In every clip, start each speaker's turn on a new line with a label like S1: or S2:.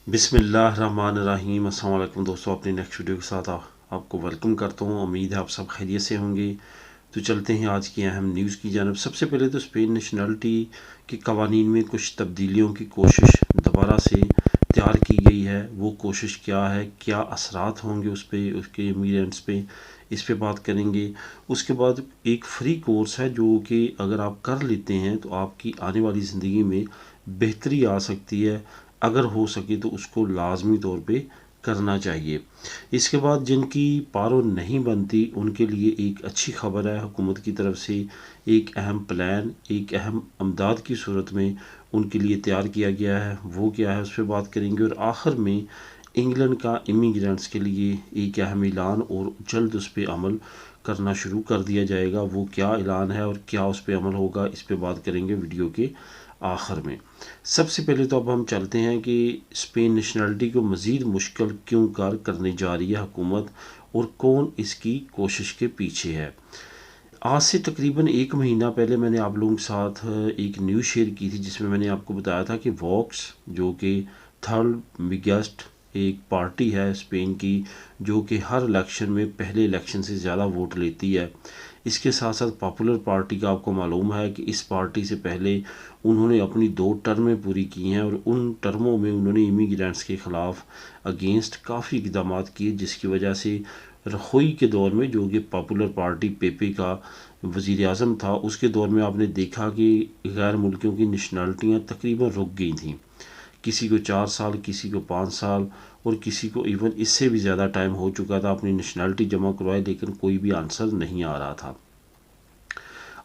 S1: बिस्मिल्लाहिर्रहमानिर्रहीम। अस्सलाम वालेकुम दोस्तों, अपनी नेक्स्ट वीडियो के साथ आपको वेलकम करता हूँ। उम्मीद है आप सब खैरियत से होंगे। तो चलते हैं आज की अहम न्यूज़ की जानब। सबसे पहले तो स्पेन नेशनलिटी के कवानीन में कुछ तब्दीलियों की कोशिश दोबारा से तैयार की गई है। वो कोशिश क्या है, क्या असरात होंगे उस पर, उसके इमिग्रेंट्स पे, इस पे बात करेंगे। उसके बाद एक फ्री कोर्स है जो कि अगर आप कर लेते हैं तो आपकी आने वाली ज़िंदगी में बेहतरी आ सकती है। अगर हो सके तो उसको लाजमी तौर पे करना चाहिए। इसके बाद जिनकी पारो नहीं बनती उनके लिए एक अच्छी खबर है, हुकूमत की तरफ से एक अहम प्लान, एक अहम अमदाद की सूरत में उनके लिए तैयार किया गया है। वो क्या है उस पर बात करेंगे। और आखिर में इंग्लैंड का इमिग्रेंट्स के लिए एक अहम ऐलान, और जल्द उस पर अमल करना शुरू कर दिया जाएगा। वो क्या ऐलान है और क्या उस पर अमल होगा, इस पर बात करेंगे वीडियो के आखिर में। सबसे पहले तो अब हम चलते हैं कि स्पेन नेशनलिटी को मज़ीद मुश्किल क्यों करने जा रही है हुकूमत, और कौन इसकी कोशिश के पीछे है। आज से तकरीबन एक महीना पहले मैंने आप लोगों के साथ एक न्यूज़ शेयर की थी जिसमें मैंने आपको बताया था कि वॉक्स, जो कि थर्ड बिगेस्ट एक पार्टी है स्पेन की, जो कि हर इलेक्शन में पहले इलेक्शन से ज़्यादा वोट लेती है। इसके साथ साथ पॉपुलर पार्टी का आपको मालूम है कि इस पार्टी से पहले उन्होंने अपनी 2 टर्में पूरी की हैं, और उन टर्मों में उन्होंने इमिग्रेंट्स के ख़िलाफ़ अगेंस्ट काफ़ी इक़दाम किए, जिसकी वजह से रखोई के दौर में, जो कि पॉपुलर पार्टी पेपे का वज़ीर आज़म था, उसके दौर में आपने देखा कि गैर मुल्कियों की नेशनलिटियाँ तकरीबन रुक गई थीं। किसी को 4 साल, किसी को 5 साल, और किसी को इवन इससे भी ज़्यादा टाइम हो चुका था अपनी नेशनलिटी जमा करवाए, लेकिन कोई भी आंसर नहीं आ रहा था।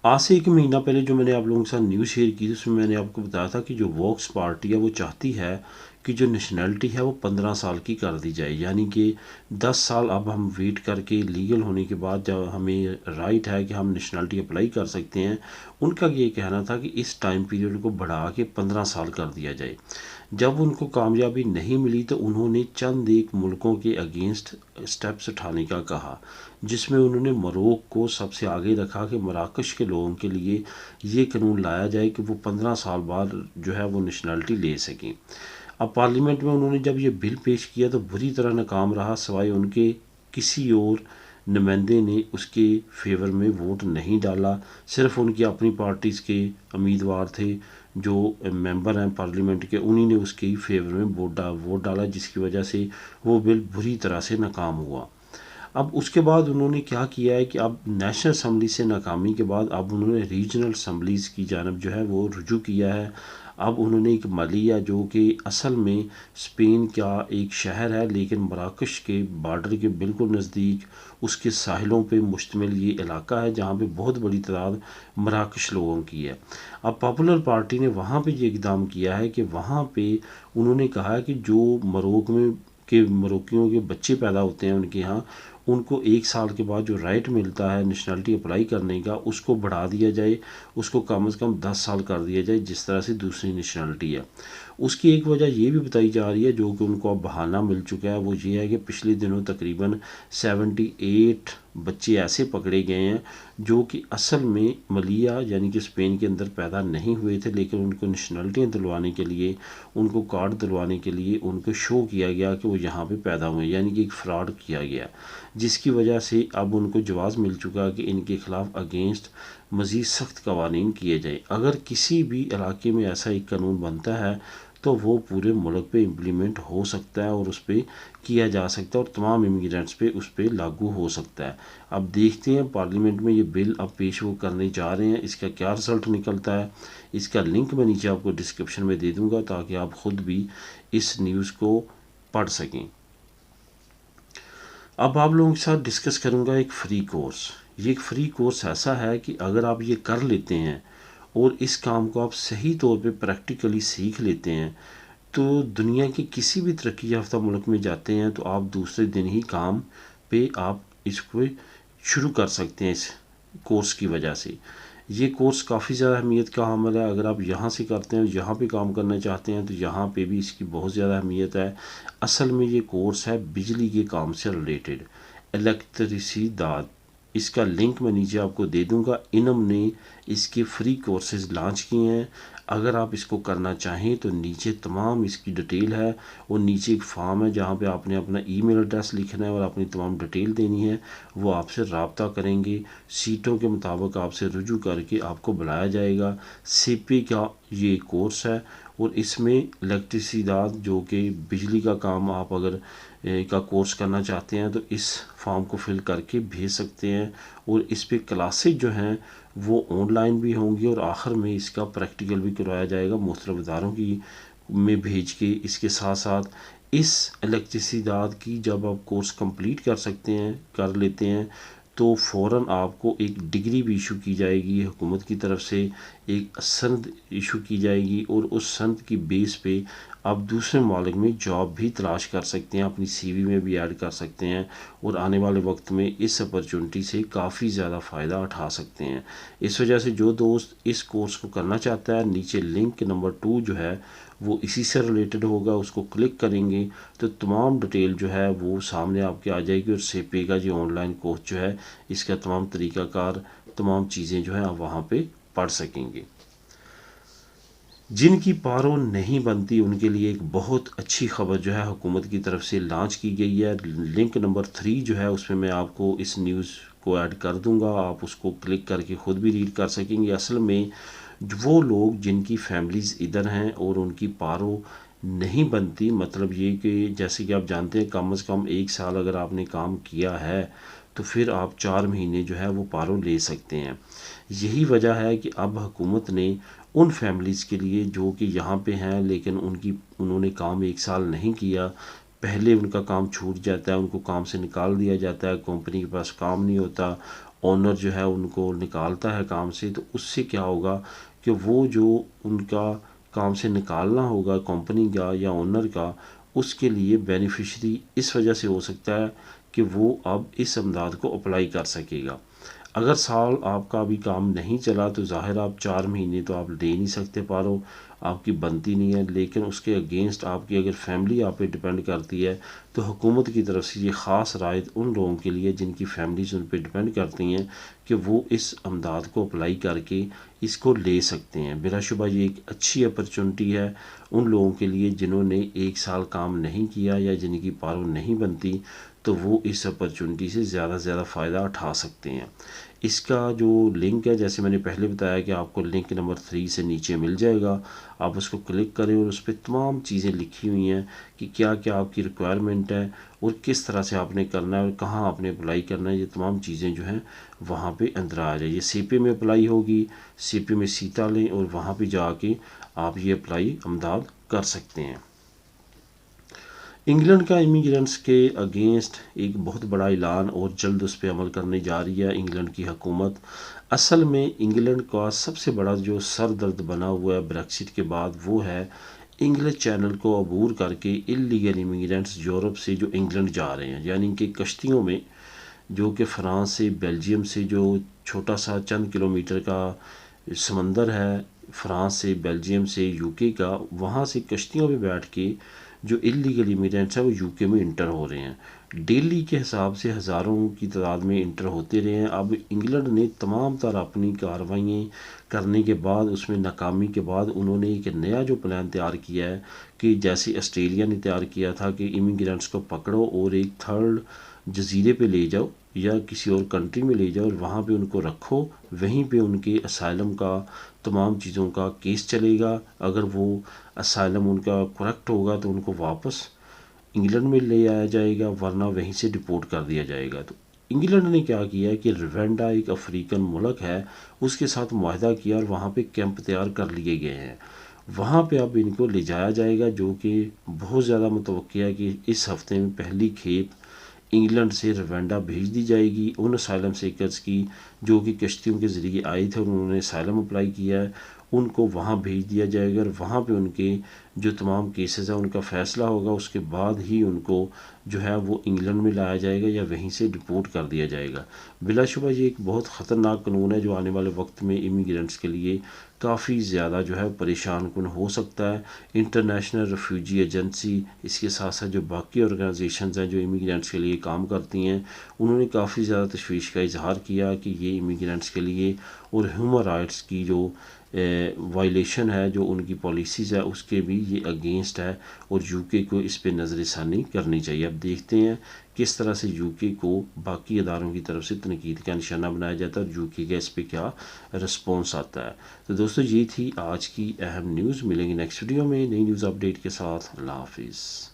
S1: आज से एक महीना पहले जो मैंने आप लोगों के साथ न्यूज़ शेयर की थी उसमें मैंने आपको बताया था कि जो वॉक्स पार्टी है वो चाहती है कि जो नेशनलिटी है वो 15 साल की कर दी जाए, यानी कि 10 साल अब हम वेट करके लीगल होने के बाद जब हमें राइट है कि हम नेशनलिटी अप्लाई कर सकते हैं, उनका ये कहना था कि इस टाइम पीरियड को बढ़ा के 15 साल कर दिया जाए। जब उनको कामयाबी नहीं मिली तो उन्होंने चंद एक मुल्कों के अगेंस्ट स्टेप्स उठाने का कहा, जिसमें उन्होंने मरोक को सबसे आगे रखा कि मराकश के लोगों के लिए ये कानून लाया जाए कि वो 15 साल बाद जो है वो नेशनलिटी ले सकें। अब पार्लियामेंट में उन्होंने जब ये बिल पेश किया तो बुरी तरह नाकाम रहा, सिवाय उनके किसी और नुमाइंदे ने उसके फेवर में वोट नहीं डाला। सिर्फ उनकी अपनी पार्टीज़ के उम्मीदवार थे जो मेंबर हैं पार्लियामेंट के, उन्हीं ने उसके फेवर में वोट डाला, जिसकी वजह से वो बिल बुरी तरह से नाकाम हुआ। अब उसके बाद उन्होंने क्या किया है कि अब नेशनल असम्बली से नाकामी के बाद अब उन्होंने रीजनल असम्बलीज़ की जानब जो है वो रुजू किया है। अब उन्होंने एक मलिया, जो कि असल में स्पेन का एक शहर है लेकिन मराकश के बॉर्डर के बिल्कुल नज़दीक उसके साहिलों पे मुश्तमिल ये इलाका है जहाँ पे बहुत बड़ी तादाद मराकश लोगों की है। अब पॉपुलर पार्टी ने वहाँ पे ये इक़दाम किया है कि वहाँ पे उन्होंने कहा है कि जो मरोकियों के बच्चे पैदा होते हैं उनके यहाँ, उनको 1 साल के बाद जो राइट मिलता है नेशनलिटी अप्लाई करने का, उसको बढ़ा दिया जाए, उसको कम से कम 10 साल कर दिया जाए, जिस तरह से दूसरी नेशनलिटी है। उसकी एक वजह ये भी बताई जा रही है, जो कि उनको अब बहाना मिल चुका है, वो ये है कि पिछले दिनों तकरीबन 78 बच्चे ऐसे पकड़े गए हैं जो कि असल में मलिया यानी कि स्पेन के अंदर पैदा नहीं हुए थे, लेकिन उनको नेशनलिटियाँ दिलवाने के लिए, उनको कार्ड दिलवाने के लिए उनको शो किया गया कि वो यहाँ पे पैदा हुए, यानी कि एक फ़्रॉड किया गया, जिसकी वजह से अब उनको जवाज़ मिल चुका कि इनके ख़िलाफ़ अगेंस्ट मज़ीद सख्त कवानीन किए जाए। अगर किसी भी इलाके में ऐसा एक कानून बनता है तो वो पूरे मुल्क पे इम्प्लीमेंट हो सकता है और उस पर किया जा सकता है और तमाम इमिग्रेंट्स पे उस पर लागू हो सकता है। अब देखते हैं पार्लियामेंट में ये बिल अब पेश वो करने जा रहे हैं, इसका क्या रिज़ल्ट निकलता है। इसका लिंक मैं नीचे आपको डिस्क्रिप्शन में दे दूँगा ताकि आप ख़ुद भी इस न्यूज़ को पढ़ सकें। अब आप लोगों के साथ डिस्कस करूँगा एक फ़्री कोर्स। ये एक फ़्री कोर्स ऐसा है कि अगर आप ये कर लेते हैं और इस काम को आप सही तौर पे प्रैक्टिकली सीख लेते हैं तो दुनिया के किसी भी तरक्की याफ्ता मुल्क में जाते हैं तो आप दूसरे दिन ही काम पे आप इसको शुरू कर सकते हैं। इस कोर्स की वजह से ये कोर्स काफ़ी ज़्यादा अहमियत का हामिल है। अगर आप यहाँ से करते हैं, यहाँ पे काम करना चाहते हैं तो यहाँ पे भी इसकी बहुत ज़्यादा अहमियत है। असल में ये कोर्स है बिजली के काम से रिलेटेड, इलेक्ट्रिसिदाद। इसका लिंक मैं नीचे आपको दे दूंगा। इनम ने इसके फ्री कोर्सेज लॉन्च किए हैं। अगर आप इसको करना चाहें तो नीचे तमाम इसकी डिटेल है और नीचे एक फॉर्म है जहाँ पे आपने अपना ईमेल एड्रेस लिखना है और अपनी तमाम डिटेल देनी है। वो आपसे रब्ता करेंगे, सीटों के मुताबिक आपसे रुजू करके आपको बुलाया जाएगा। सीपी का ये कोर्स है और इसमें इलेक्ट्रिसिदाद जो कि बिजली का काम आप अगर का कोर्स करना चाहते हैं तो इस फॉर्म को फिल करके भेज सकते हैं। और इस पे क्लासेज जो हैं वो ऑनलाइन भी होंगी और आखिर में इसका प्रैक्टिकल भी करवाया जाएगा मुख्तलिफ इदारों की में भेज के। इसके साथ साथ इस इलेक्ट्रिसिदाद की जब आप कोर्स कंप्लीट कर लेते हैं तो फ़ौरन आपको एक डिग्री भी इशू की जाएगी हुकूमत की तरफ से, एक सनद इशू की जाएगी और उस सनद की बेस पे आप दूसरे मालिक में जॉब भी तलाश कर सकते हैं, अपनी सीवी में भी ऐड कर सकते हैं और आने वाले वक्त में इस अपॉर्चुनिटी से काफ़ी ज़्यादा फ़ायदा उठा सकते हैं। इस वजह से जो दोस्त इस कोर्स को करना चाहता है, नीचे लिंक नंबर 2 जो है वो इसी से रिलेटेड होगा, उसको क्लिक करेंगे तो तमाम डिटेल जो है वो सामने आपके आ जाएगी और सेपे का जो ऑनलाइन कोर्स जो है इसका तमाम तरीक़ाकार, तमाम चीज़ें जो है आप वहाँ पे पढ़ सकेंगे। जिनकी पारो नहीं बनती उनके लिए एक बहुत अच्छी खबर जो है हुकूमत की तरफ से लॉन्च की गई है। लिंक नंबर 3 जो है उसमें मैं आपको इस न्यूज़ को ऐड कर दूंगा, आप उसको क्लिक करके ख़ुद भी रीड कर सकेंगे। असल में वो लोग जिनकी फैमिलीज़ इधर हैं और उनकी पारो नहीं बनती, मतलब ये कि जैसे कि आप जानते हैं कम से कम 1 साल अगर आपने काम किया है तो फिर आप 4 महीने जो है वो पारो ले सकते हैं। यही वजह है कि अब हुकूमत ने उन फैमिलीज़ के लिए जो कि यहाँ पे हैं लेकिन उन्होंने काम 1 साल नहीं किया, पहले उनका काम छूट जाता है, उनको काम से निकाल दिया जाता है, कंपनी के पास काम नहीं होता, ओनर जो है उनको निकालता है काम से, तो उससे क्या होगा कि वो जो उनका काम से निकालना होगा कंपनी का या ओनर का, उसके लिए बेनिफिशरी इस वजह से हो सकता है कि वो अब इस इमदाद को अप्लाई कर सकेगा। अगर साल आपका अभी काम नहीं चला तो ज़ाहिर आप 4 महीने तो आप ले नहीं सकते, पारो आपकी बनती नहीं है। लेकिन उसके अगेंस्ट आपकी अगर फैमिली आप पे डिपेंड करती है तो हुकूमत की तरफ से ये ख़ास राहत उन लोगों के लिए जिनकी फैमिलीज उन पर डिपेंड करती हैं कि वो इस अमदाद को अप्लाई करके इसको ले सकते हैं। बिलाशुबा ये एक अच्छी अपॉर्चुनिटी है उन लोगों के लिए जिन्होंने 1 साल काम नहीं किया या जिनकी पारो नहीं बनती, तो वो इस अपॉर्चुनिटी से ज़्यादा से ज़्यादा फ़ायदा उठा सकते हैं। इसका जो लिंक है जैसे मैंने पहले बताया कि आपको लिंक नंबर 3 से नीचे मिल जाएगा, आप उसको क्लिक करें और उस पर तमाम चीज़ें लिखी हुई हैं कि क्या क्या आपकी रिक्वायरमेंट है और किस तरह से आपने करना है और कहाँ आपने अप्लाई करना है। ये तमाम चीज़ें जो हैं वहाँ पे अंदर आ जाए। ये सीपी में अप्लाई होगी, सीपी में सीटा लें और वहाँ पे जाके आप ये अप्लाई अमदाद कर सकते हैं। इंग्लैंड का इमिग्रेंट्स के अगेंस्ट एक बहुत बड़ा ऐलान और जल्द उस पर अमल करने जा रही है इंग्लैंड की हुकूमत। असल में इंग्लैंड का सबसे बड़ा जो सर दर्द बना हुआ है ब्रेक्सिट के बाद वो है इंग्लिश चैनल को अबूर करके इलीगल इमिग्रेंट्स यूरोप से जो इंग्लैंड जा रहे हैं, यानी कि कश्तियों में जो कि फ़्रांस से बेल्जियम से जो छोटा सा चंद किलोमीटर का समंदर है, फ़्रांस से बेल्जियम से यूके का, वहाँ से कश्तियों में बैठ के जो इलीगल इमिग्रेंट्स हैं वो यूके में इंटर हो रहे हैं। डेली के हिसाब से हज़ारों की तादाद में इंटर होते रहे हैं। अब इंग्लैंड ने तमाम तरह अपनी कार्रवाइयाँ करने के बाद, उसमें नाकामी के बाद, उन्होंने एक नया जो प्लान तैयार किया है कि जैसे ऑस्ट्रेलिया ने तैयार किया था कि इमिग्रेंट्स को पकड़ो और एक थर्ड जजीरे पे ले जाओ या किसी और कंट्री में ले जाओ और वहाँ पे उनको रखो, वहीं पे उनके असाइलम का तमाम चीज़ों का केस चलेगा। अगर वो असाइलम उनका करेक्ट होगा तो उनको वापस इंग्लैंड में ले आया जाएगा, वरना वहीं से डिपोर्ट कर दिया जाएगा। तो इंग्लैंड ने क्या किया है कि रवांडा एक अफ्रीकन मुल्क है, उसके साथ मुआहदा किया और वहाँ पे कैंप तैयार कर लिए गए हैं। वहाँ पे अब इनको ले जाया जाएगा, जो कि बहुत ज़्यादा मुतवक्की है कि इस हफ्ते में पहली खेप इंग्लैंड से रवांडा भेज दी जाएगी उन असाइलम सीकर्स की जो कि कश्तियों के ज़रिए आए थे और उन्होंने असाइलम अप्लाई किया है, उनको वहाँ भेज दिया जाएगा और वहाँ पे उनके जो तमाम केसेस हैं उनका फ़ैसला होगा, उसके बाद ही उनको जो है वो इंग्लैंड में लाया जाएगा या वहीं से डिपोर्ट कर दिया जाएगा। बिलाशुबा ये एक बहुत ख़तरनाक कानून है जो आने वाले वक्त में इमिग्रेंट्स के लिए काफ़ी ज़्यादा जो है परेशान कुन हो सकता है। इंटरनेशनल रेफ्यूजी एजेंसी, इसके साथ साथ जो बाकी ऑर्गेनाइजेशंस हैं जो इमिग्रेंट्स के लिए काम करती हैं, उन्होंने काफ़ी ज़्यादा तशवीश का इजहार किया कि ये इमिग्रेंट्स के लिए और ह्यूमन राइट्स की जो वायलेशन है, जो उनकी पॉलिसीज़ है उसके भी ये अगेंस्ट है और यूके को इस पे नज़रसानी करनी चाहिए। अब देखते हैं किस तरह से यूके को बाकी अदारों की तरफ से तनकीद का निशाना बनाया जाता है और यूके का इस पर क्या रिस्पॉन्स आता है। तो दोस्तों ये थी आज की अहम न्यूज़। मिलेंगे नेक्स्ट वीडियो में नई न्यूज़ अपडेट के साथ। अल्लाह हाफिज़।